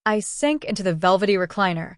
I sank into the velvety recliner,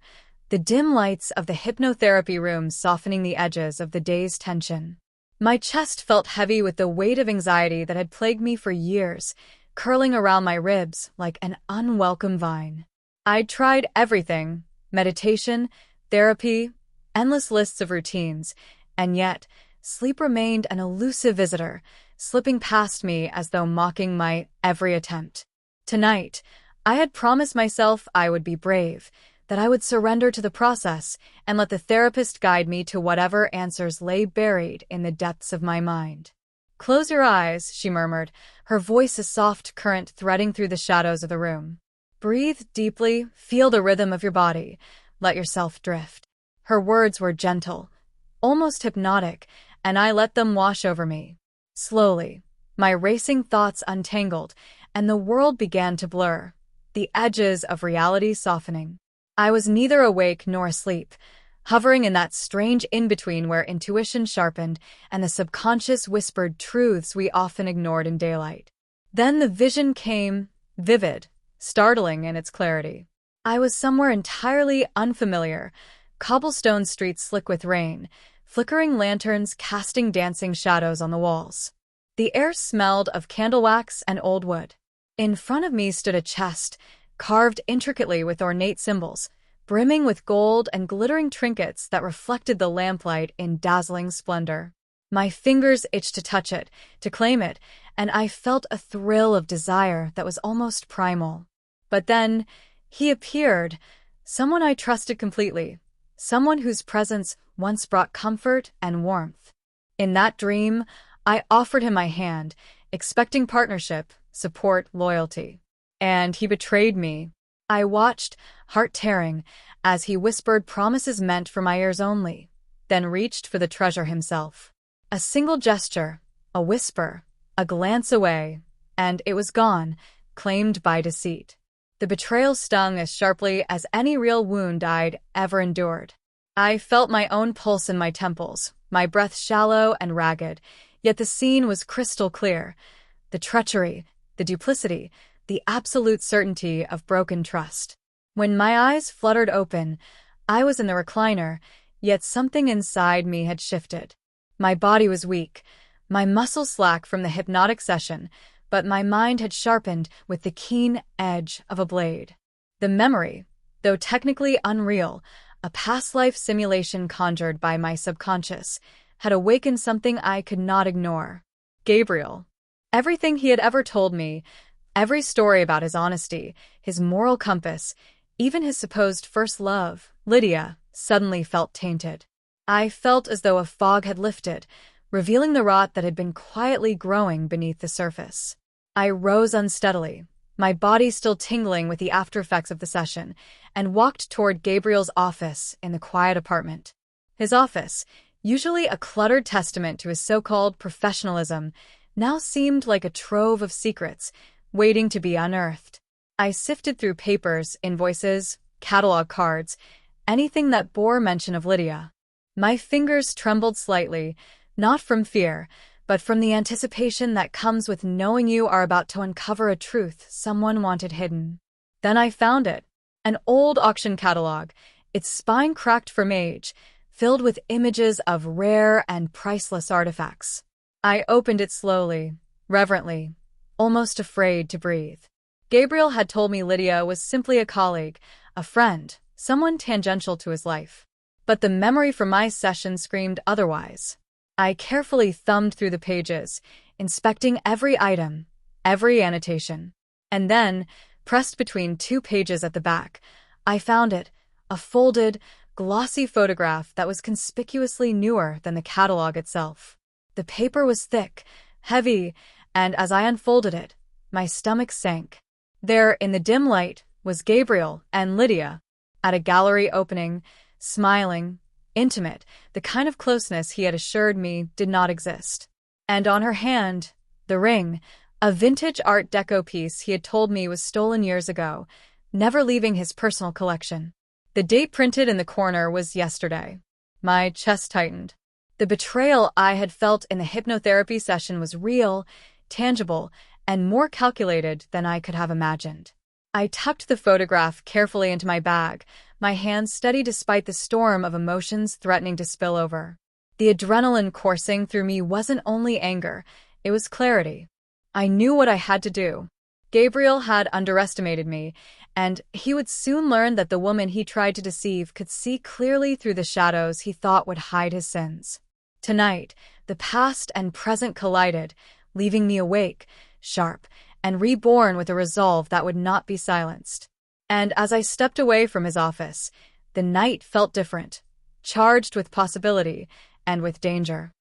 the dim lights of the hypnotherapy room softening the edges of the day's tension. My chest felt heavy with the weight of anxiety that had plagued me for years, curling around my ribs like an unwelcome vine. I'd tried everything: meditation, therapy, endless lists of routines, and yet sleep remained an elusive visitor, slipping past me as though mocking my every attempt. Tonight, I had promised myself I would be brave, that I would surrender to the process and let the therapist guide me to whatever answers lay buried in the depths of my mind. "Close your eyes," she murmured, her voice a soft current threading through the shadows of the room. "Breathe deeply, feel the rhythm of your body, let yourself drift." Her words were gentle, almost hypnotic, and I let them wash over me. Slowly, my racing thoughts untangled, and the world began to blur, the edges of reality softening. I was neither awake nor asleep, hovering in that strange in-between where intuition sharpened and the subconscious whispered truths we often ignored in daylight. Then the vision came, vivid, startling in its clarity. I was somewhere entirely unfamiliar, cobblestone streets slick with rain, flickering lanterns casting dancing shadows on the walls. The air smelled of candle wax and old wood. In front of me stood a chest, carved intricately with ornate symbols, brimming with gold and glittering trinkets that reflected the lamplight in dazzling splendor. My fingers itched to touch it, to claim it, and I felt a thrill of desire that was almost primal. But then, he appeared, someone I trusted completely, someone whose presence once brought comfort and warmth. In that dream, I offered him my hand, expecting partnership, support, loyalty. And he betrayed me. I watched, heart-tearing, as he whispered promises meant for my ears only, then reached for the treasure himself. A single gesture, a whisper, a glance away, and it was gone, claimed by deceit. The betrayal stung as sharply as any real wound I'd ever endured. I felt my own pulse in my temples, my breath shallow and ragged, yet the scene was crystal clear. The treachery, the duplicity, the absolute certainty of broken trust. When my eyes fluttered open, I was in the recliner, yet something inside me had shifted. My body was weak, my muscles slack from the hypnotic session, but my mind had sharpened with the keen edge of a blade. The memory, though technically unreal, a past life simulation conjured by my subconscious, had awakened something I could not ignore. Gabriel. Everything he had ever told me, every story about his honesty, his moral compass, even his supposed first love, Lydia, suddenly felt tainted. I felt as though a fog had lifted, revealing the rot that had been quietly growing beneath the surface. I rose unsteadily, my body still tingling with the aftereffects of the session, and walked toward Gabriel's office in the quiet apartment. His office, usually a cluttered testament to his so-called professionalism, now seemed like a trove of secrets, waiting to be unearthed. I sifted through papers, invoices, catalog cards, anything that bore mention of Lydia. My fingers trembled slightly, not from fear, but from the anticipation that comes with knowing you are about to uncover a truth someone wanted hidden. Then I found it, an old auction catalog, its spine cracked from age, filled with images of rare and priceless artifacts. I opened it slowly, reverently, almost afraid to breathe. Gabriel had told me Lydia was simply a colleague, a friend, someone tangential to his life. But the memory from my session screamed otherwise. I carefully thumbed through the pages, inspecting every item, every annotation. And then, pressed between two pages at the back, I found it, a folded, glossy photograph that was conspicuously newer than the catalog itself. The paper was thick, heavy, and as I unfolded it, my stomach sank. There, in the dim light, was Gabriel and Lydia, at a gallery opening, smiling, intimate, the kind of closeness he had assured me did not exist. And on her hand, the ring, a vintage Art Deco piece he had told me was stolen years ago, never leaving his personal collection. The date printed in the corner was yesterday. My chest tightened. The betrayal I had felt in the hypnotherapy session was real, tangible, and more calculated than I could have imagined. I tucked the photograph carefully into my bag, my hands steady despite the storm of emotions threatening to spill over. The adrenaline coursing through me wasn't only anger, it was clarity. I knew what I had to do. Gabriel had underestimated me, and he would soon learn that the woman he tried to deceive could see clearly through the shadows he thought would hide his sins. Tonight, the past and present collided, leaving me awake, sharp, and reborn with a resolve that would not be silenced. And as I stepped away from his office, the night felt different, charged with possibility and with danger.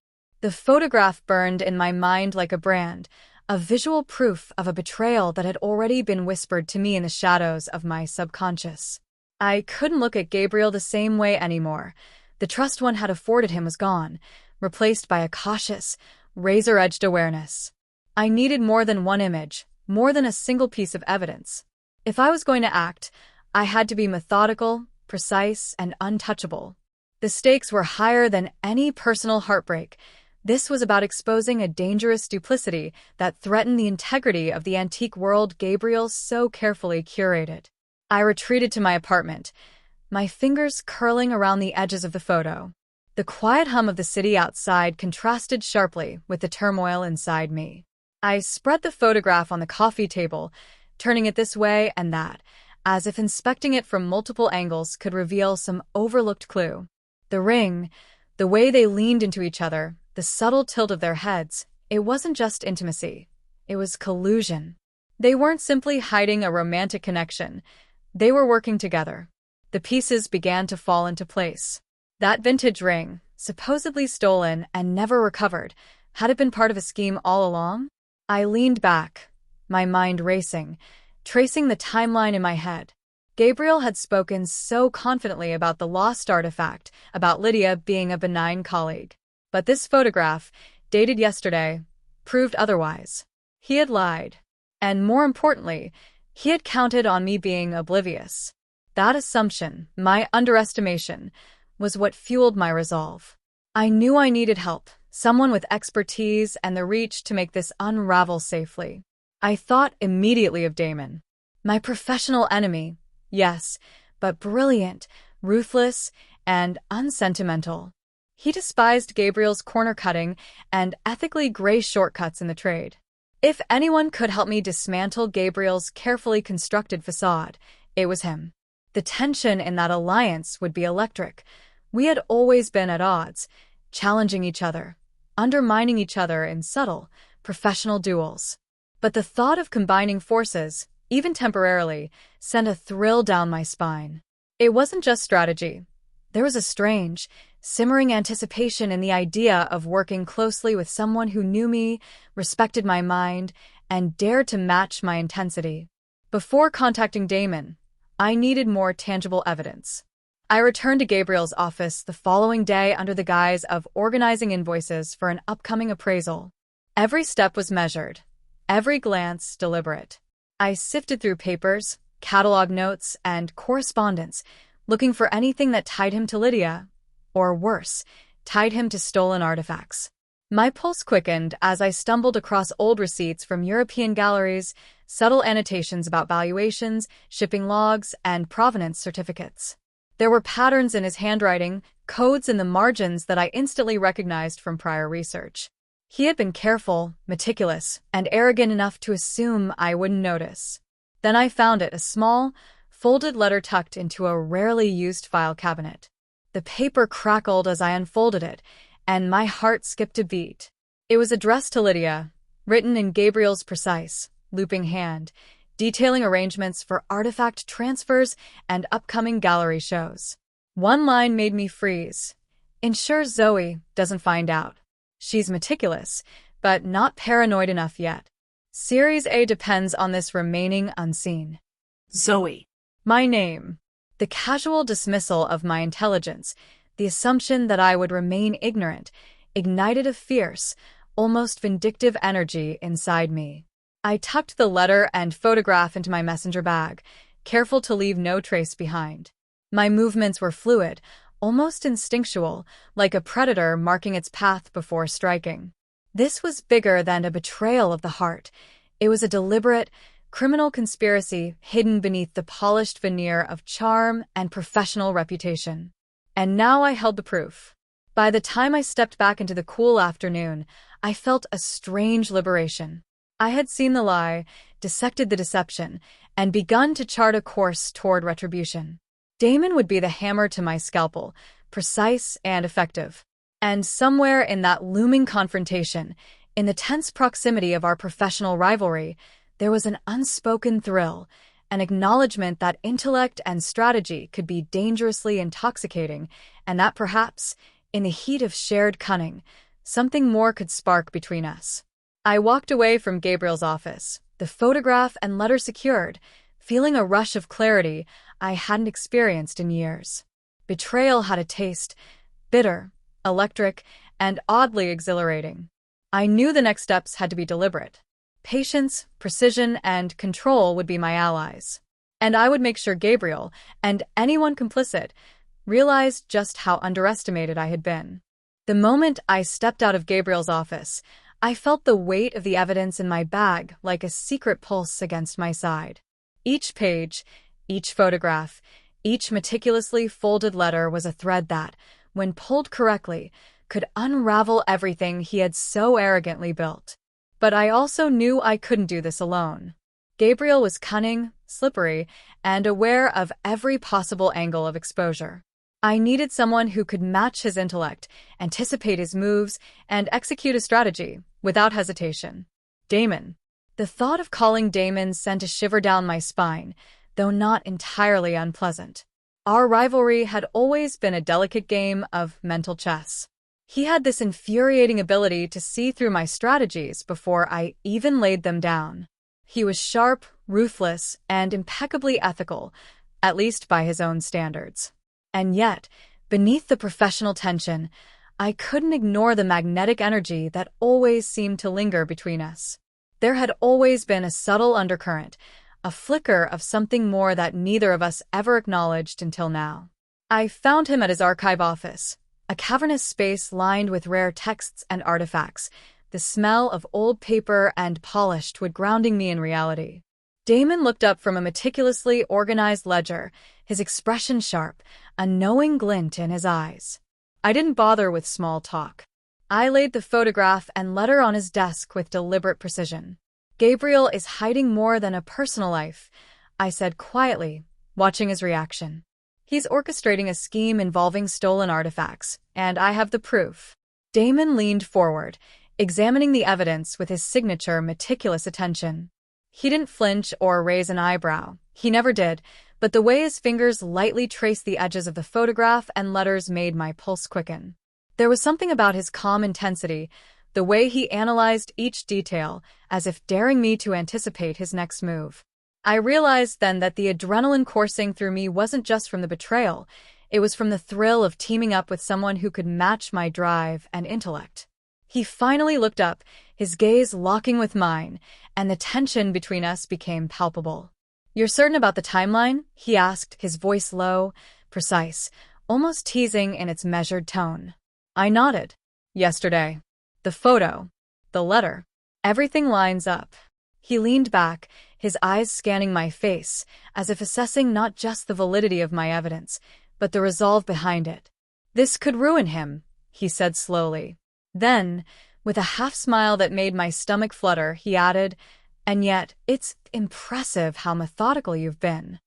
The photograph burned in my mind like a brand, a visual proof of a betrayal that had already been whispered to me in the shadows of my subconscious. I couldn't look at Gabriel the same way anymore. The trust one had afforded him was gone, replaced by a cautious, razor-edged awareness. I needed more than one image, more than a single piece of evidence. If I was going to act, I had to be methodical, precise, and untouchable. The stakes were higher than any personal heartbreak. This was about exposing a dangerous duplicity that threatened the integrity of the antique world Gabriel so carefully curated. I retreated to my apartment, my fingers curling around the edges of the photo. The quiet hum of the city outside contrasted sharply with the turmoil inside me. I spread the photograph on the coffee table, turning it this way and that, as if inspecting it from multiple angles could reveal some overlooked clue. The ring, the way they leaned into each other, the subtle tilt of their heads, it wasn't just intimacy. It was collusion. They weren't simply hiding a romantic connection. They were working together. The pieces began to fall into place. That vintage ring, supposedly stolen and never recovered, had it been part of a scheme all along? I leaned back, my mind racing, tracing the timeline in my head. Gabriel had spoken so confidently about the lost artifact, about Lydia being a benign colleague. But this photograph, dated yesterday, proved otherwise. He had lied. And more importantly, he had counted on me being oblivious. That assumption, my underestimation, was what fueled my resolve. I knew I needed help, someone with expertise and the reach to make this unravel safely. I thought immediately of Damon. My professional enemy, yes, but brilliant, ruthless, and unsentimental. He despised Gabriel's corner-cutting and ethically gray shortcuts in the trade. If anyone could help me dismantle Gabriel's carefully constructed facade, it was him. The tension in that alliance would be electric. We had always been at odds, challenging each other, undermining each other in subtle, professional duels. But the thought of combining forces, even temporarily, sent a thrill down my spine. It wasn't just strategy. There was a strange, simmering anticipation in the idea of working closely with someone who knew me, respected my mind, and dared to match my intensity. Before contacting Damon, I needed more tangible evidence. I returned to Gabriel's office the following day under the guise of organizing invoices for an upcoming appraisal. Every step was measured, every glance deliberate. I sifted through papers, catalog notes, and correspondence, looking for anything that tied him to Lydia, or worse, tied him to stolen artifacts. My pulse quickened as I stumbled across old receipts from European galleries, subtle annotations about valuations, shipping logs, and provenance certificates. There were patterns in his handwriting, codes in the margins that I instantly recognized from prior research. He had been careful, meticulous, and arrogant enough to assume I wouldn't notice. Then I found it, a small, folded letter tucked into a rarely used file cabinet. The paper crackled as I unfolded it, and my heart skipped a beat. It was addressed to Lydia, written in Gabriel's precise, looping hand, detailing arrangements for artifact transfers and upcoming gallery shows. One line made me freeze. Ensure Zoe doesn't find out. She's meticulous, but not paranoid enough yet. Series A depends on this remaining unseen. Zoe. My name. The casual dismissal of my intelligence, the assumption that I would remain ignorant, ignited a fierce, almost vindictive energy inside me. I tucked the letter and photograph into my messenger bag, careful to leave no trace behind. My movements were fluid, almost instinctual, like a predator marking its path before striking. This was bigger than a betrayal of the heart. It was a deliberate, criminal conspiracy hidden beneath the polished veneer of charm and professional reputation. And now I held the proof. By the time I stepped back into the cool afternoon, I felt a strange liberation. I had seen the lie, dissected the deception, and begun to chart a course toward retribution. Damon would be the hammer to my scalpel, precise and effective. And somewhere in that looming confrontation, in the tense proximity of our professional rivalry, there was an unspoken thrill, an acknowledgement that intellect and strategy could be dangerously intoxicating, and that perhaps, in the heat of shared cunning, something more could spark between us. I walked away from Gabriel's office, the photograph and letter secured, feeling a rush of clarity I hadn't experienced in years. Betrayal had a taste, bitter, electric, and oddly exhilarating. I knew the next steps had to be deliberate. Patience, precision, and control would be my allies. And I would make sure Gabriel, and anyone complicit, realized just how underestimated I had been. The moment I stepped out of Gabriel's office, I felt the weight of the evidence in my bag like a secret pulse against my side. Each page, each photograph, each meticulously folded letter was a thread that, when pulled correctly, could unravel everything he had so arrogantly built. But I also knew I couldn't do this alone. Gabriel was cunning, slippery, and aware of every possible angle of exposure. I needed someone who could match his intellect, anticipate his moves, and execute a strategy without hesitation. Damon. The thought of calling Damon sent a shiver down my spine, though not entirely unpleasant. Our rivalry had always been a delicate game of mental chess. He had this infuriating ability to see through my strategies before I even laid them down. He was sharp, ruthless, and impeccably ethical, at least by his own standards. And yet, beneath the professional tension, I couldn't ignore the magnetic energy that always seemed to linger between us. There had always been a subtle undercurrent, a flicker of something more that neither of us ever acknowledged until now. I found him at his archive office, a cavernous space lined with rare texts and artifacts, the smell of old paper and polished wood grounding me in reality. Damon looked up from a meticulously organized ledger, his expression sharp, a knowing glint in his eyes. I didn't bother with small talk. I laid the photograph and letter on his desk with deliberate precision. Gabriel is hiding more than a personal life, I said quietly, watching his reaction. He's orchestrating a scheme involving stolen artifacts, and I have the proof. Damon leaned forward, examining the evidence with his signature meticulous attention. He didn't flinch or raise an eyebrow. He never did, but the way his fingers lightly traced the edges of the photograph and letters made my pulse quicken. There was something about his calm intensity, the way he analyzed each detail, as if daring me to anticipate his next move. I realized then that the adrenaline coursing through me wasn't just from the betrayal, it was from the thrill of teaming up with someone who could match my drive and intellect. He finally looked up, his gaze locking with mine, and the tension between us became palpable. "You're certain about the timeline?" he asked, his voice low, precise, almost teasing in its measured tone. I nodded. "Yesterday. The photo. The letter. Everything lines up." He leaned back, his eyes scanning my face, as if assessing not just the validity of my evidence, but the resolve behind it. "This could ruin him," he said slowly. Then, with a half-smile that made my stomach flutter, he added, "And yet, it's impressive how methodical you've been."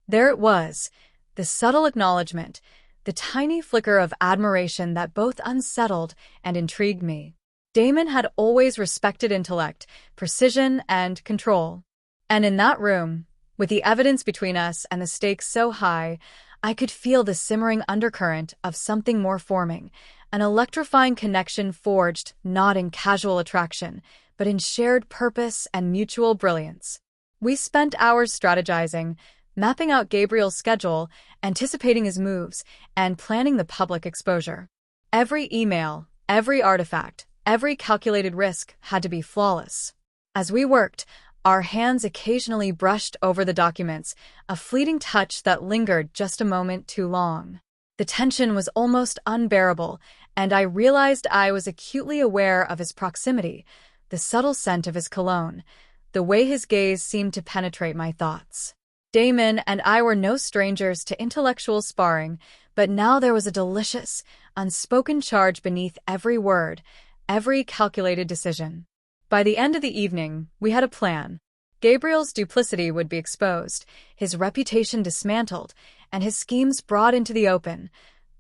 There it was, the subtle acknowledgement, the tiny flicker of admiration that both unsettled and intrigued me. Damon had always respected intellect, precision, and control. And in that room, with the evidence between us and the stakes so high, I could feel the simmering undercurrent of something more forming, an electrifying connection forged not in casual attraction, but in shared purpose and mutual brilliance. We spent hours strategizing, mapping out Gabriel's schedule, anticipating his moves, and planning the public exposure. Every email, every artifact, every calculated risk had to be flawless. As we worked, our hands occasionally brushed over the documents, a fleeting touch that lingered just a moment too long. The tension was almost unbearable, and I realized I was acutely aware of his proximity, the subtle scent of his cologne, the way his gaze seemed to penetrate my thoughts. Damon and I were no strangers to intellectual sparring, but now there was a delicious, unspoken charge beneath every word, every calculated decision. By the end of the evening, we had a plan. Gabriel's duplicity would be exposed, his reputation dismantled, and his schemes brought into the open,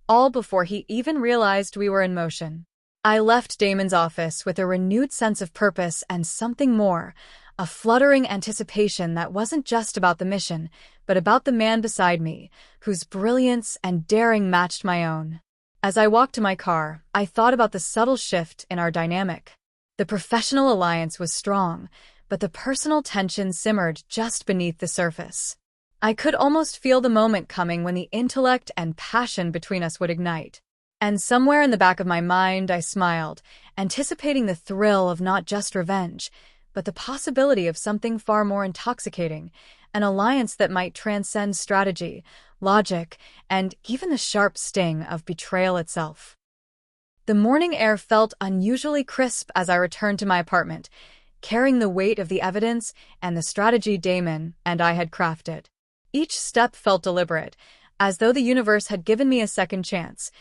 all before he even realized we were in motion. I left Damon's office with a renewed sense of purpose and something more, a fluttering anticipation that wasn't just about the mission, but about the man beside me, whose brilliance and daring matched my own. As I walked to my car, I thought about the subtle shift in our dynamic. The professional alliance was strong, but the personal tension simmered just beneath the surface. I could almost feel the moment coming when the intellect and passion between us would ignite. And somewhere in the back of my mind, I smiled, anticipating the thrill of not just revenge, but the possibility of something far more intoxicating, an alliance that might transcend strategy, logic, and even the sharp sting of betrayal itself. The morning air felt unusually crisp as I returned to my apartment, carrying the weight of the evidence and the strategy Damon and I had crafted. Each step felt deliberate, as though the universe had given me a second chance,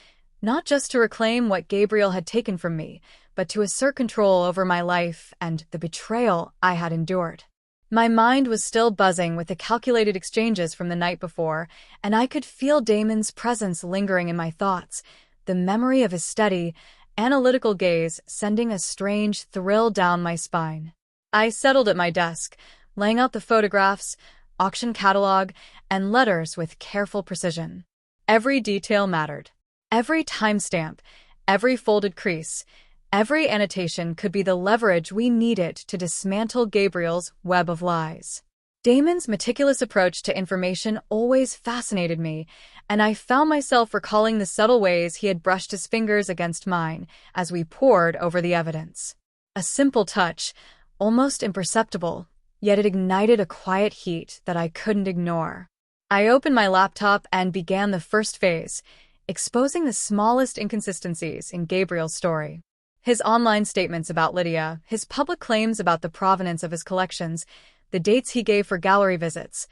not just to reclaim what Gabriel had taken from me, but to assert control over my life and the betrayal I had endured. My mind was still buzzing with the calculated exchanges from the night before, and I could feel Damon's presence lingering in my thoughts, the memory of his steady, analytical gaze sending a strange thrill down my spine. I settled at my desk, laying out the photographs, auction catalog, and letters with careful precision. Every detail mattered. Every timestamp, every folded crease, every annotation could be the leverage we needed to dismantle Gabriel's web of lies. Damon's meticulous approach to information always fascinated me, and I found myself recalling the subtle ways he had brushed his fingers against mine as we pored over the evidence. A simple touch, almost imperceptible, yet it ignited a quiet heat that I couldn't ignore. I opened my laptop and began the first phase, exposing the smallest inconsistencies in Gabriel's story. His online statements about Lydia, his public claims about the provenance of his collections, the dates he gave for gallery visits,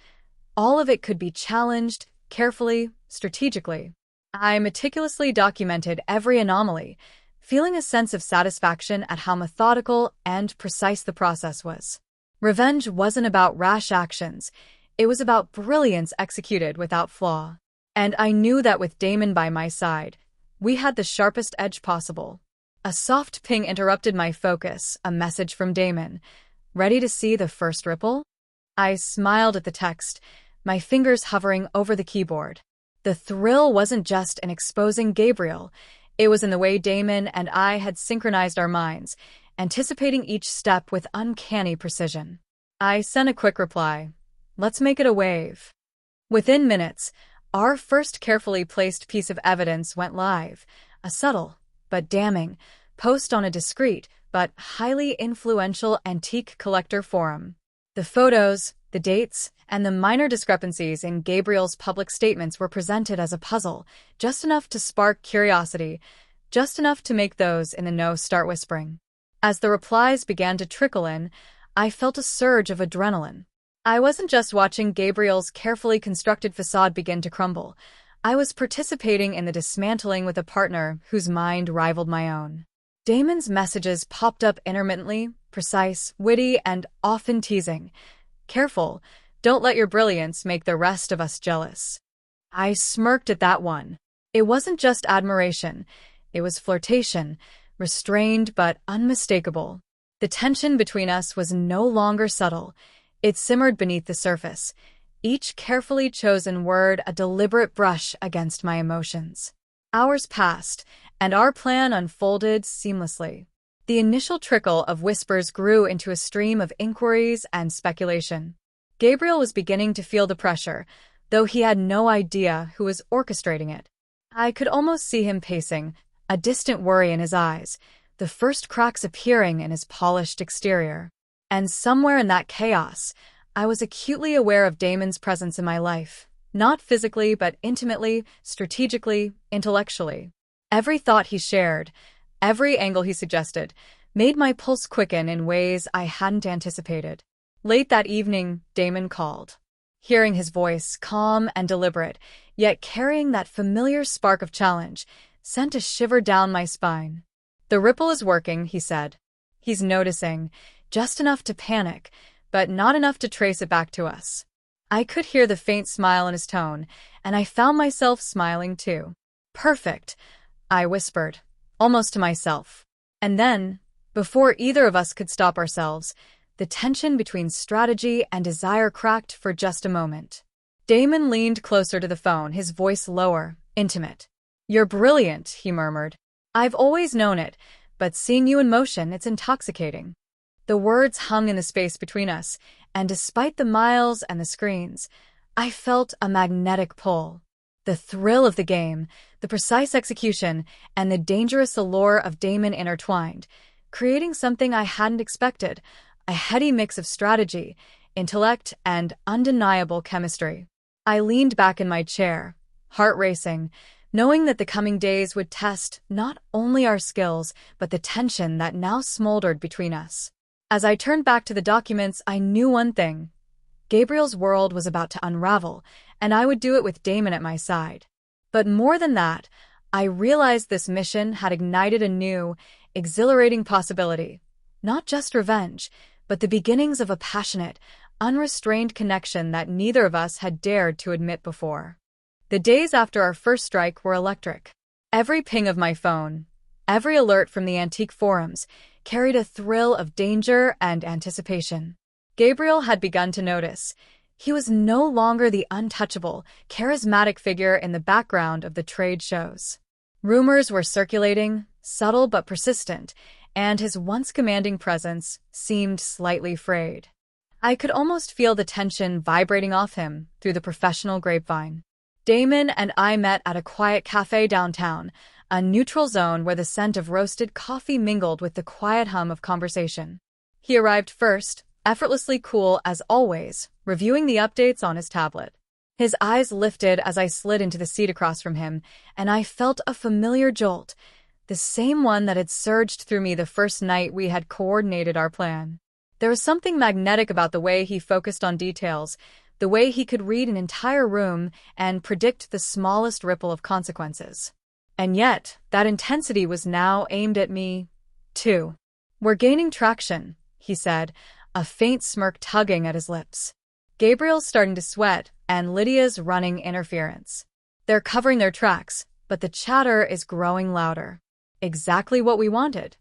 all of it could be challenged, carefully, strategically. I meticulously documented every anomaly, feeling a sense of satisfaction at how methodical and precise the process was. Revenge wasn't about rash actions, it was about brilliance executed without flaw. And I knew that with Damon by my side, we had the sharpest edge possible. A soft ping interrupted my focus, a message from Damon. Ready to see the first ripple? I smiled at the text, my fingers hovering over the keyboard. The thrill wasn't just in exposing Gabriel, it was in the way Damon and I had synchronized our minds, anticipating each step with uncanny precision. I sent a quick reply. Let's make it a wave. Within minutes, our first carefully placed piece of evidence went live, a subtle, but damning, post on a discreet, but highly influential antique collector forum. The photos, the dates, and the minor discrepancies in Gabriel's public statements were presented as a puzzle, just enough to spark curiosity, just enough to make those in the know start whispering. As the replies began to trickle in, I felt a surge of adrenaline. I wasn't just watching Gabriel's carefully constructed facade begin to crumble. I was participating in the dismantling with a partner whose mind rivaled my own. Damon's messages popped up intermittently, precise, witty, and often teasing. Careful, don't let your brilliance make the rest of us jealous. I smirked at that one. It wasn't just admiration, it was flirtation, restrained but unmistakable. The tension between us was no longer subtle. It simmered beneath the surface, each carefully chosen word a deliberate brush against my emotions. Hours passed, and our plan unfolded seamlessly. The initial trickle of whispers grew into a stream of inquiries and speculation. Gabriel was beginning to feel the pressure, though he had no idea who was orchestrating it. I could almost see him pacing, a distant worry in his eyes, the first cracks appearing in his polished exterior. And somewhere in that chaos, I was acutely aware of Damon's presence in my life, not physically but intimately, strategically, intellectually. Every thought he shared, every angle he suggested, made my pulse quicken in ways I hadn't anticipated. Late that evening, Damon called. Hearing his voice, calm and deliberate, yet carrying that familiar spark of challenge, sent a shiver down my spine. "The ripple is working," he said. "He's noticing, just enough to panic, but not enough to trace it back to us." I could hear the faint smile in his tone, and I found myself smiling too. "Perfect," I whispered, almost to myself. And then, before either of us could stop ourselves, the tension between strategy and desire cracked for just a moment. Damon leaned closer to the phone, his voice lower, intimate. "You're brilliant," he murmured. "I've always known it, but seeing you in motion, it's intoxicating." The words hung in the space between us, and despite the miles and the screens, I felt a magnetic pull. The thrill of the game, the precise execution, and the dangerous allure of Damon intertwined, creating something I hadn't expected, a heady mix of strategy, intellect, and undeniable chemistry. I leaned back in my chair, heart racing, knowing that the coming days would test not only our skills, but the tension that now smoldered between us. As I turned back to the documents, I knew one thing. Gabriel's world was about to unravel, and I would do it with Damon at my side. But more than that, I realized this mission had ignited a new, exhilarating possibility. Not just revenge, but the beginnings of a passionate, unrestrained connection that neither of us had dared to admit before. The days after our first strike were electric. Every ping of my phone, every alert from the antique forums, carried a thrill of danger and anticipation. Gabriel had begun to notice. He was no longer the untouchable, charismatic figure in the background of the trade shows. Rumors were circulating, subtle but persistent, and his once commanding presence seemed slightly frayed. I could almost feel the tension vibrating off him through the professional grapevine. Damon and I met at a quiet cafe downtown, a neutral zone where the scent of roasted coffee mingled with the quiet hum of conversation. He arrived first, effortlessly cool as always, reviewing the updates on his tablet. His eyes lifted as I slid into the seat across from him, and I felt a familiar jolt, the same one that had surged through me the first night we had coordinated our plan. There was something magnetic about the way he focused on details, the way he could read an entire room and predict the smallest ripple of consequences. And yet, that intensity was now aimed at me, too. "We're gaining traction," he said, a faint smirk tugging at his lips. "Gabriel's starting to sweat, and Lydia's running interference. They're covering their tracks, but the chatter is growing louder." "Exactly what we wanted."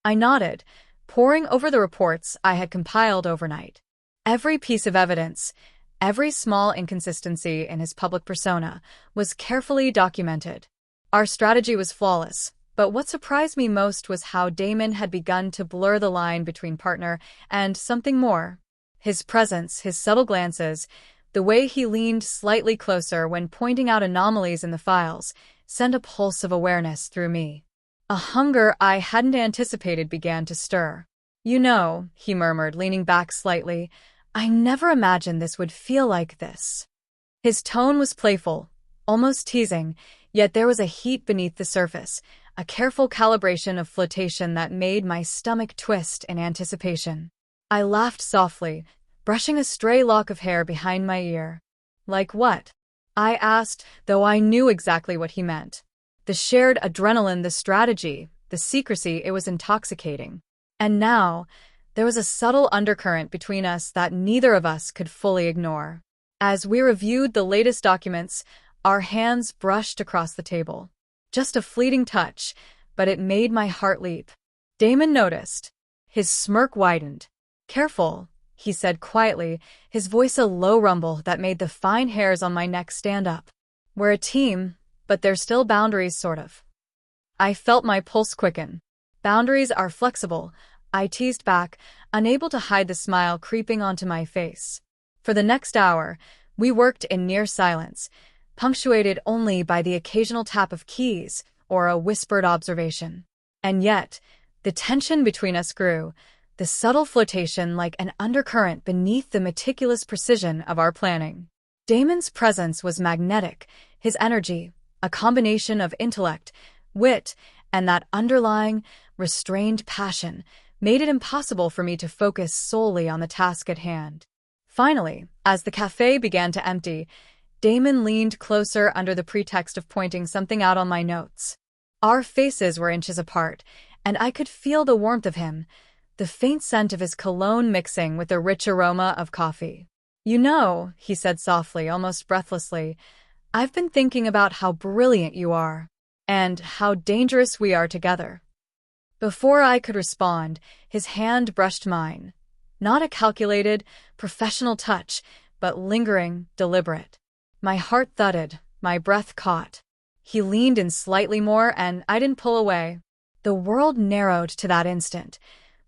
I nodded, poring over the reports I had compiled overnight. Every piece of evidence, every small inconsistency in his public persona, was carefully documented. Our strategy was flawless, but what surprised me most was how Damon had begun to blur the line between partner and something more. His presence, his subtle glances, the way he leaned slightly closer when pointing out anomalies in the files, sent a pulse of awareness through me. A hunger I hadn't anticipated began to stir. "You know," he murmured, leaning back slightly, "I never imagined this would feel like this." His tone was playful, almost teasing, yet there was a heat beneath the surface, a careful calibration of flotation that made my stomach twist in anticipation. I laughed softly, brushing a stray lock of hair behind my ear. "Like what?" I asked, though I knew exactly what he meant. The shared adrenaline, the strategy, the secrecy, it was intoxicating. And now, there was a subtle undercurrent between us that neither of us could fully ignore. As we reviewed the latest documents, our hands brushed across the table. Just a fleeting touch, but it made my heart leap. Damon noticed. His smirk widened. "Careful," he said quietly, his voice a low rumble that made the fine hairs on my neck stand up. "We're a team, but there's still boundaries, sort of." I felt my pulse quicken. "Boundaries are flexible," I teased back, unable to hide the smile creeping onto my face. For the next hour, we worked in near silence, punctuated only by the occasional tap of keys or a whispered observation. And yet, the tension between us grew, the subtle flotation like an undercurrent beneath the meticulous precision of our planning. Damon's presence was magnetic, his energy, a combination of intellect, wit, and that underlying, restrained passion, made it impossible for me to focus solely on the task at hand. Finally, as the cafe began to empty, Damon leaned closer under the pretext of pointing something out on my notes. Our faces were inches apart, and I could feel the warmth of him, the faint scent of his cologne mixing with the rich aroma of coffee. "You know," he said softly, almost breathlessly, "I've been thinking about how brilliant you are, and how dangerous we are together." Before I could respond, his hand brushed mine. Not a calculated, professional touch, but lingering, deliberate. My heart thudded, my breath caught. He leaned in slightly more, and I didn't pull away. The world narrowed to that instant.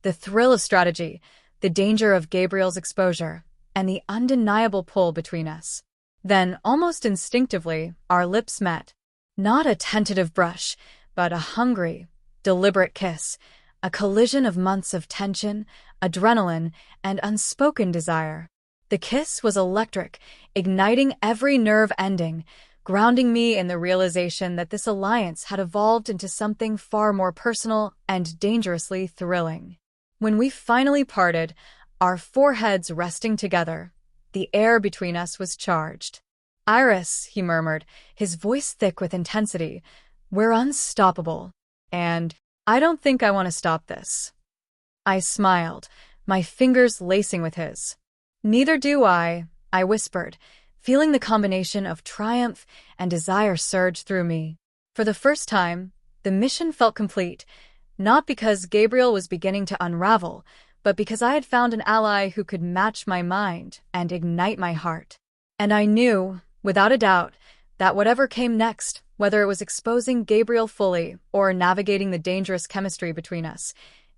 The thrill of strategy, the danger of Gabriel's exposure, and the undeniable pull between us. Then, almost instinctively, our lips met. Not a tentative brush, but a hungry, deliberate kiss, a collision of months of tension, adrenaline, and unspoken desire. The kiss was electric, igniting every nerve ending, grounding me in the realization that this alliance had evolved into something far more personal and dangerously thrilling. When we finally parted, our foreheads resting together, the air between us was charged. "Iris," he murmured, his voice thick with intensity, "we're unstoppable. And I don't think I want to stop this." I smiled, my fingers lacing with his. "Neither do I whispered, feeling the combination of triumph and desire surge through me. For the first time, the mission felt complete, not because Gabriel was beginning to unravel, but because I had found an ally who could match my mind and ignite my heart. And I knew, without a doubt, that whatever came next, whether it was exposing Gabriel fully or navigating the dangerous chemistry between us,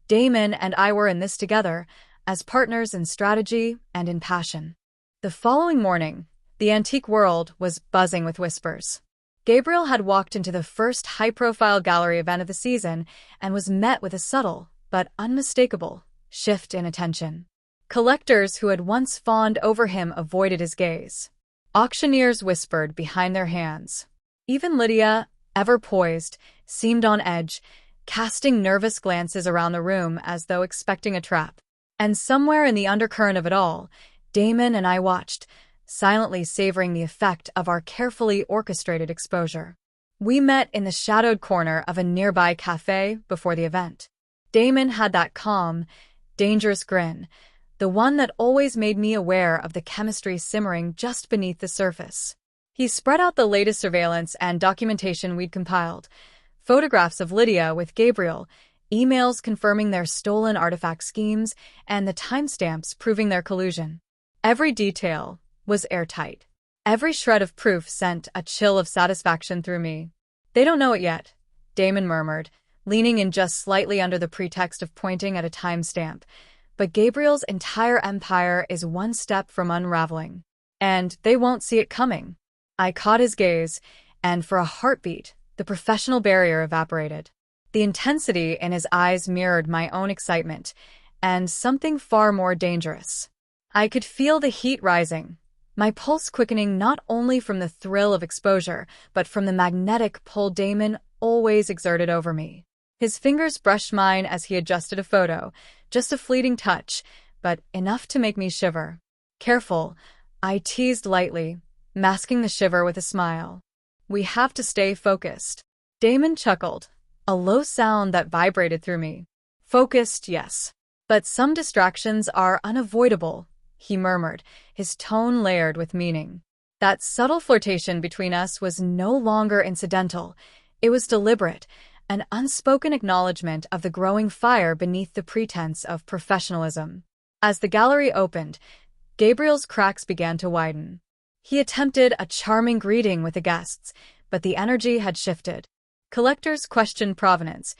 Damon and I were in this together, as partners in strategy and in passion. The following morning, the antique world was buzzing with whispers. Gabriel had walked into the first high-profile gallery event of the season and was met with a subtle, but unmistakable, shift in attention. Collectors who had once fawned over him avoided his gaze. Auctioneers whispered behind their hands. Even Lydia, ever poised, seemed on edge, casting nervous glances around the room as though expecting a trap. And somewhere in the undercurrent of it all, Damon and I watched, silently savoring the effect of our carefully orchestrated exposure. We met in the shadowed corner of a nearby cafe before the event. Damon had that calm, dangerous grin, the one that always made me aware of the chemistry simmering just beneath the surface. He spread out the latest surveillance and documentation we'd compiled, photographs of Lydia with Gabriel, emails confirming their stolen artifact schemes, and the timestamps proving their collusion. Every detail was airtight. Every shred of proof sent a chill of satisfaction through me. "They don't know it yet," Damon murmured, leaning in just slightly under the pretext of pointing at a timestamp. "But Gabriel's entire empire is one step from unraveling. And they won't see it coming." I caught his gaze, and for a heartbeat, the professional barrier evaporated. The intensity in his eyes mirrored my own excitement, and something far more dangerous. I could feel the heat rising, my pulse quickening not only from the thrill of exposure, but from the magnetic pull Damon always exerted over me. His fingers brushed mine as he adjusted a photo, just a fleeting touch, but enough to make me shiver. "Careful," I teased lightly, masking the shiver with a smile. "We have to stay focused." Damon chuckled, a low sound that vibrated through me. "Focused, yes. But some distractions are unavoidable," he murmured, his tone layered with meaning. That subtle flirtation between us was no longer incidental. It was deliberate, an unspoken acknowledgement of the growing fire beneath the pretense of professionalism. As the gallery opened, Gabriel's cracks began to widen. He attempted a charming greeting with the guests, but the energy had shifted. Collectors questioned provenance,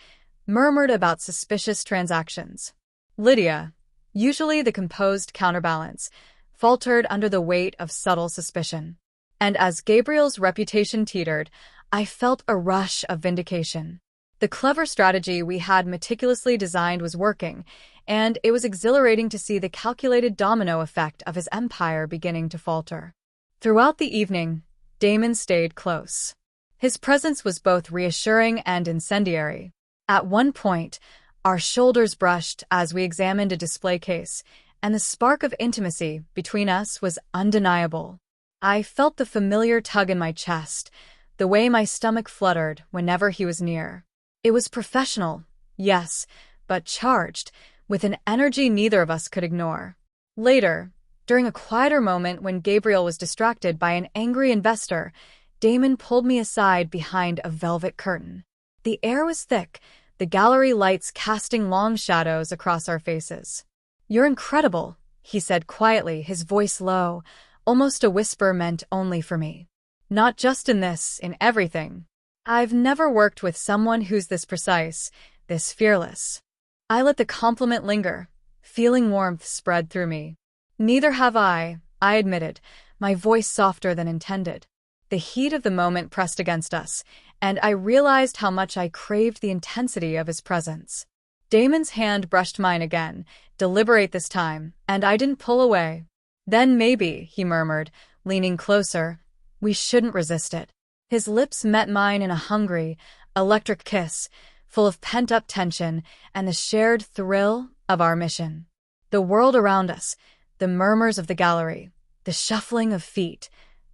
murmured about suspicious transactions. Lydia, usually the composed counterbalance, faltered under the weight of subtle suspicion. And as Gabriel's reputation teetered, I felt a rush of vindication. The clever strategy we had meticulously designed was working, and it was exhilarating to see the calculated domino effect of his empire beginning to falter. Throughout the evening, Damon stayed close. His presence was both reassuring and incendiary. At one point, Our shoulders brushed as we examined a display case, and the spark of intimacy between us was undeniable. I felt the familiar tug in my chest, the way my stomach fluttered whenever he was near. It was professional, yes, but charged, with an energy neither of us could ignore. Later, during a quieter moment when Gabriel was distracted by an angry investor, Damon pulled me aside behind a velvet curtain. The air was thick, the gallery lights casting long shadows across our faces. "You're incredible," he said quietly, his voice low, almost a whisper meant only for me. "Not just in this, in everything. I've never worked with someone who's this precise, this fearless." I let the compliment linger, feeling warmth spread through me. "Neither have I admitted, my voice softer than intended. The heat of the moment pressed against us, and I realized how much I craved the intensity of his presence. Damon's hand brushed mine again, deliberate this time, and I didn't pull away. "Then maybe," he murmured, leaning closer, "we shouldn't resist it." His lips met mine in a hungry, electric kiss, full of pent-up tension and the shared thrill of our mission. The world around us, the murmurs of the gallery, the shuffling of feet,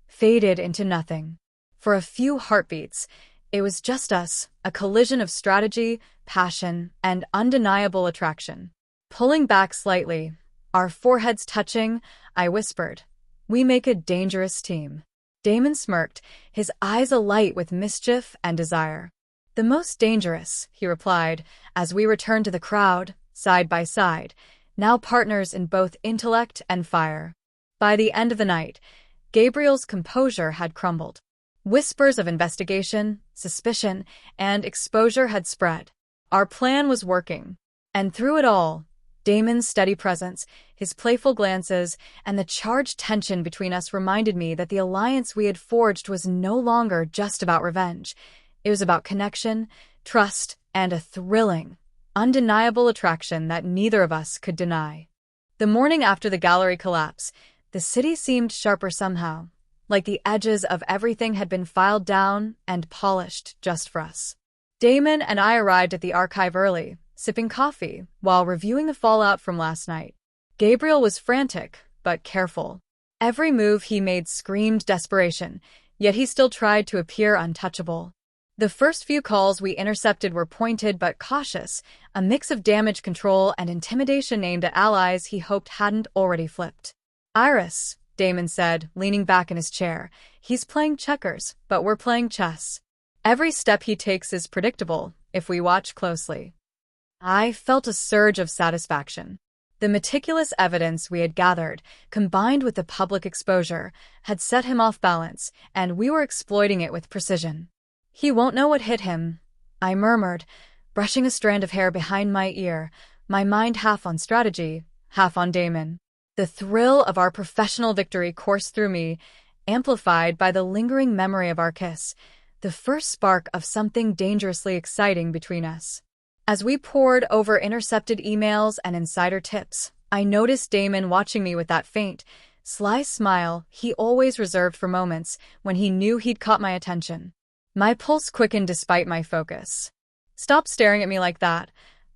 faded into nothing. For a few heartbeats, it was just us, a collision of strategy, passion, and undeniable attraction. Pulling back slightly, our foreheads touching, I whispered, "We make a dangerous team." Damon smirked, his eyes alight with mischief and desire. "The most dangerous," he replied, as we returned to the crowd, side by side, now partners in both intellect and fire. By the end of the night, Gabriel's composure had crumbled. Whispers of investigation, suspicion, and exposure had spread. Our plan was working. And through it all, Damon's steady presence, his playful glances, and the charged tension between us reminded me that the alliance we had forged was no longer just about revenge. It was about connection, trust, and a thrilling, undeniable attraction that neither of us could deny. The morning after the gallery collapse, the city seemed sharper somehow, like the edges of everything had been filed down and polished just for us. Damon and I arrived at the archive early, sipping coffee, while reviewing the fallout from last night. Gabriel was frantic, but careful. Every move he made screamed desperation, yet he still tried to appear untouchable. The first few calls we intercepted were pointed but cautious, a mix of damage control and intimidation aimed at allies he hoped hadn't already flipped. "Iris," Damon said, leaning back in his chair, "he's playing checkers, but we're playing chess. Every step he takes is predictable, if we watch closely." I felt a surge of satisfaction. The meticulous evidence we had gathered, combined with the public exposure, had set him off balance, and we were exploiting it with precision. "He won't know what hit him," I murmured, brushing a strand of hair behind my ear, my mind half on strategy, half on Damon. The thrill of our professional victory coursed through me, amplified by the lingering memory of our kiss, the first spark of something dangerously exciting between us. As we pored over intercepted emails and insider tips, I noticed Damon watching me with that faint, sly smile he always reserved for moments when he knew he'd caught my attention. My pulse quickened despite my focus. "Stop staring at me like that,"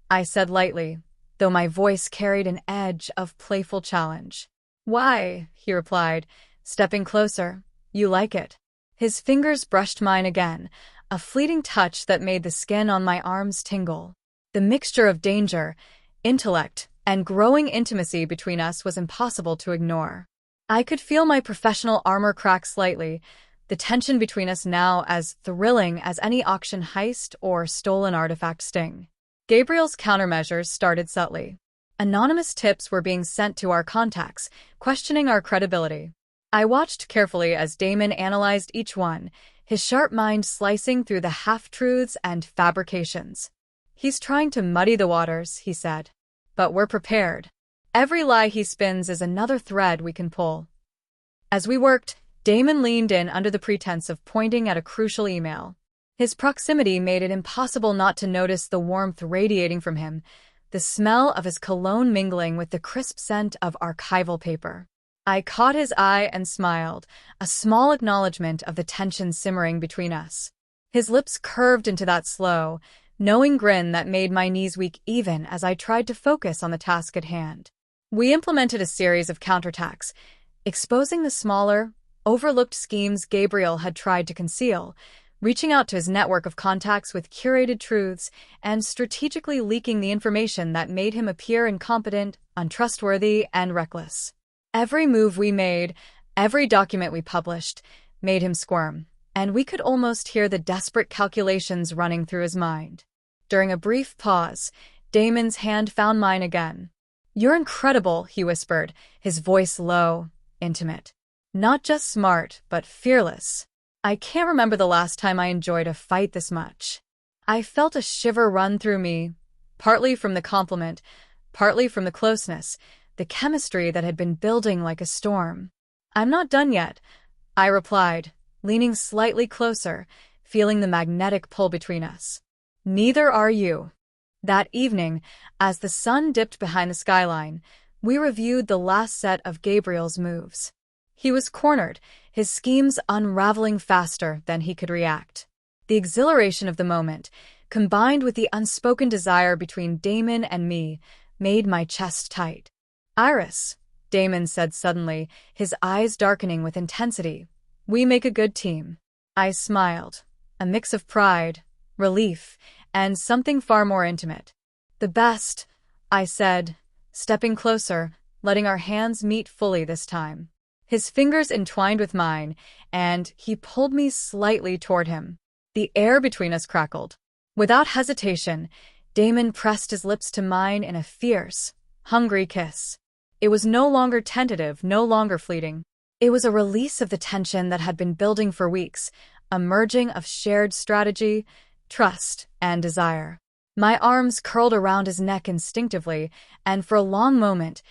I said lightly, though my voice carried an edge of playful challenge. "Why?" he replied, stepping closer. "You like it." His fingers brushed mine again, a fleeting touch that made the skin on my arms tingle. The mixture of danger, intellect, and growing intimacy between us was impossible to ignore. I could feel my professional armor crack slightly, the tension between us now as thrilling as any auction heist or stolen artifact sting. Gabriel's countermeasures started subtly. Anonymous tips were being sent to our contacts, questioning our credibility. I watched carefully as Damon analyzed each one, his sharp mind slicing through the half-truths and fabrications. "He's trying to muddy the waters," he said. "But we're prepared. Every lie he spins is another thread we can pull." As we worked, Damon leaned in under the pretense of pointing at a crucial email. His proximity made it impossible not to notice the warmth radiating from him, the smell of his cologne mingling with the crisp scent of archival paper. I caught his eye and smiled, a small acknowledgement of the tension simmering between us. His lips curved into that slow, knowing grin that made my knees weak even as I tried to focus on the task at hand. We implemented a series of counterattacks, exposing the smaller, overlooked schemes Gabriel had tried to conceal, reaching out to his network of contacts with curated truths, and strategically leaking the information that made him appear incompetent, untrustworthy, and reckless. Every move we made, every document we published, made him squirm, and we could almost hear the desperate calculations running through his mind. During a brief pause, Damon's hand found mine again. "You're incredible," he whispered, his voice low, intimate. "Not just smart, but fearless. I can't remember the last time I enjoyed a fight this much." I felt a shiver run through me, partly from the compliment, partly from the closeness, the chemistry that had been building like a storm. "I'm not done yet," I replied, leaning slightly closer, feeling the magnetic pull between us. "Neither are you." That evening, as the sun dipped behind the skyline, we reviewed the last set of Gabriel's moves. He was cornered, his schemes unraveling faster than he could react. The exhilaration of the moment, combined with the unspoken desire between Damon and me, made my chest tight. "Iris," Damon said suddenly, his eyes darkening with intensity, "we make a good team." I smiled, a mix of pride, relief, and something far more intimate. "The best," I said, stepping closer, letting our hands meet fully this time. His fingers entwined with mine, and he pulled me slightly toward him. The air between us crackled. Without hesitation, Damon pressed his lips to mine in a fierce, hungry kiss. It was no longer tentative, no longer fleeting. It was a release of the tension that had been building for weeks, a merging of shared strategy, trust, and desire. My arms curled around his neck instinctively, and for a long moment,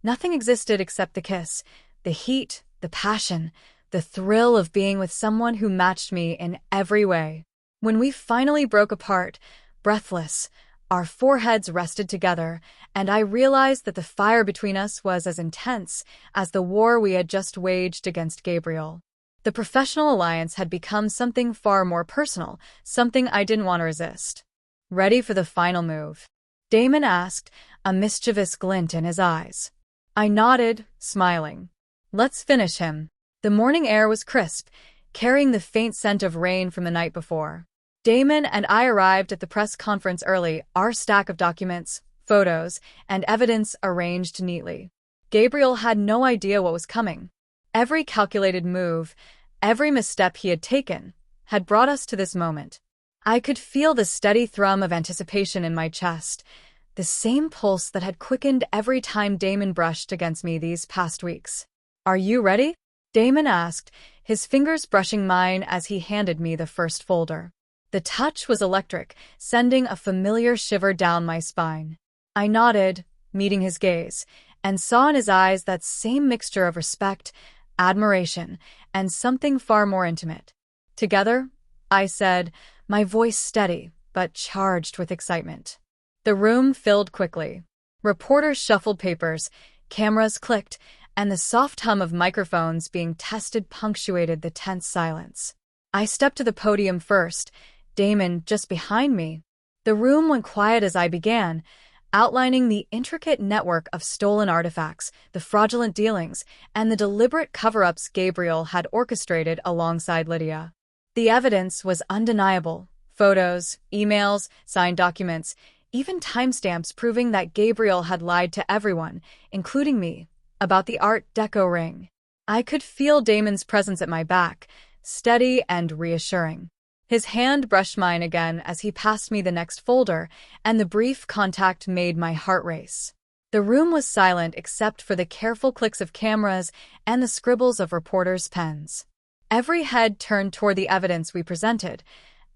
nothing existed except the kiss, the heat, the passion, the thrill of being with someone who matched me in every way. When we finally broke apart, breathless, our foreheads rested together, and I realized that the fire between us was as intense as the war we had just waged against Gabriel. The professional alliance had become something far more personal, something I didn't want to resist. "Ready for the final move?" Damon asked, a mischievous glint in his eyes. I nodded, smiling. "Let's finish him." The morning air was crisp, carrying the faint scent of rain from the night before. Damon and I arrived at the press conference early, our stack of documents, photos, and evidence arranged neatly. Gabriel had no idea what was coming. Every calculated move, every misstep he had taken, had brought us to this moment. I could feel the steady thrum of anticipation in my chest, the same pulse that had quickened every time Damon brushed against me these past weeks. "Are you ready?" Damon asked, his fingers brushing mine as he handed me the first folder. The touch was electric, sending a familiar shiver down my spine. I nodded, meeting his gaze, and saw in his eyes that same mixture of respect, admiration, and something far more intimate. "Together," I said, my voice steady but charged with excitement. The room filled quickly. Reporters shuffled papers, cameras clicked, and the soft hum of microphones being tested punctuated the tense silence. I stepped to the podium first, Damon just behind me. The room went quiet as I began, outlining the intricate network of stolen artifacts, the fraudulent dealings, and the deliberate cover-ups Gabriel had orchestrated alongside Lydia. The evidence was undeniable. Photos, emails, signed documents, even timestamps proving that Gabriel had lied to everyone, including me, about the Art Deco ring. I could feel Damon's presence at my back, steady and reassuring. His hand brushed mine again as he passed me the next folder, and the brief contact made my heart race. The room was silent except for the careful clicks of cameras and the scribbles of reporters' pens. Every head turned toward the evidence we presented,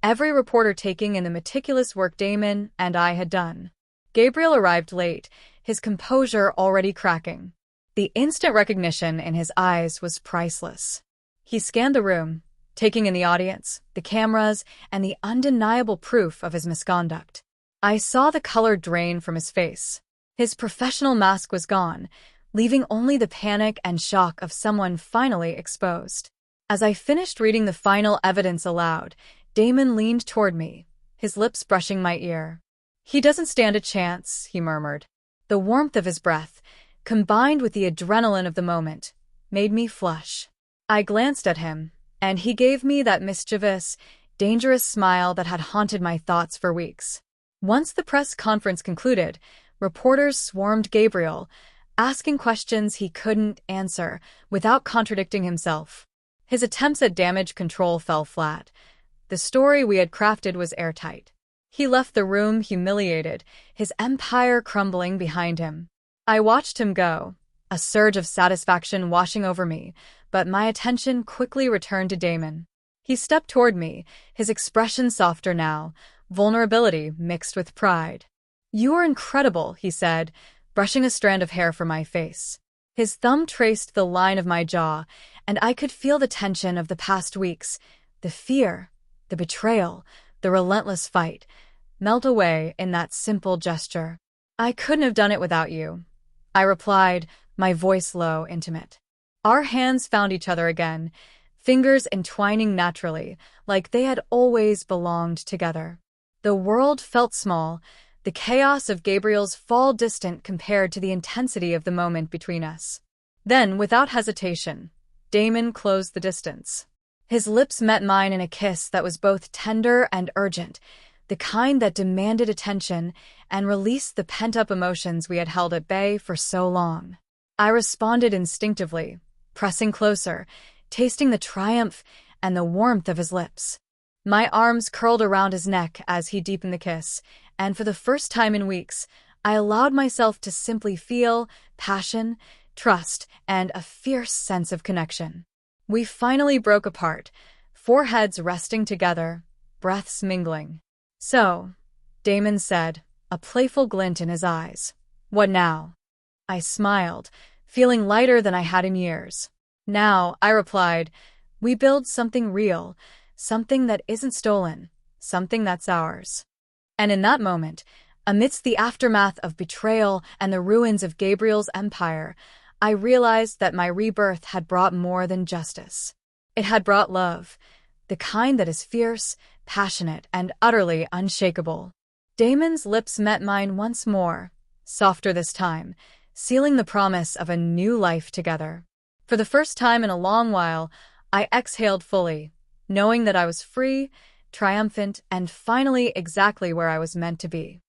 every reporter taking in the meticulous work Damon and I had done. Gabriel arrived late, his composure already cracking. The instant recognition in his eyes was priceless. He scanned the room, taking in the audience, the cameras, and the undeniable proof of his misconduct. I saw the color drain from his face. His professional mask was gone, leaving only the panic and shock of someone finally exposed. As I finished reading the final evidence aloud, Damon leaned toward me, his lips brushing my ear. "He doesn't stand a chance," he murmured. The warmth of his breath, combined with the adrenaline of the moment, made me flush. I glanced at him, and he gave me that mischievous, dangerous smile that had haunted my thoughts for weeks. Once the press conference concluded, reporters swarmed Gabriel, asking questions he couldn't answer without contradicting himself. His attempts at damage control fell flat. The story we had crafted was airtight. He left the room humiliated, his empire crumbling behind him. I watched him go, a surge of satisfaction washing over me, but my attention quickly returned to Damon. He stepped toward me, his expression softer now, vulnerability mixed with pride. "You are incredible," he said, brushing a strand of hair from my face. His thumb traced the line of my jaw, and I could feel the tension of the past weeks, the fear, the betrayal, the relentless fight, melt away in that simple gesture. "I couldn't have done it without you," I replied, my voice low, intimate. Our hands found each other again, fingers entwining naturally, like they had always belonged together. The world felt small, the chaos of Gabriel's fall distant compared to the intensity of the moment between us. Then, without hesitation, Damon closed the distance. His lips met mine in a kiss that was both tender and urgent, the kind that demanded attention and released the pent-up emotions we had held at bay for so long. I responded instinctively, pressing closer, tasting the triumph and the warmth of his lips. My arms curled around his neck as he deepened the kiss, and for the first time in weeks, I allowed myself to simply feel passion, trust, and a fierce sense of connection. We finally broke apart, foreheads resting together, breaths mingling. "So," Damon said, a playful glint in his eyes. "What now?" I smiled, feeling lighter than I had in years. "Now," I replied, "we build something real, something that isn't stolen, something that's ours." And in that moment, amidst the aftermath of betrayal and the ruins of Gabriel's empire, I realized that my rebirth had brought more than justice. It had brought love, the kind that is fierce, passionate, and utterly unshakable. Damon's lips met mine once more, softer this time, sealing the promise of a new life together. For the first time in a long while, I exhaled fully, knowing that I was free, triumphant, and finally exactly where I was meant to be.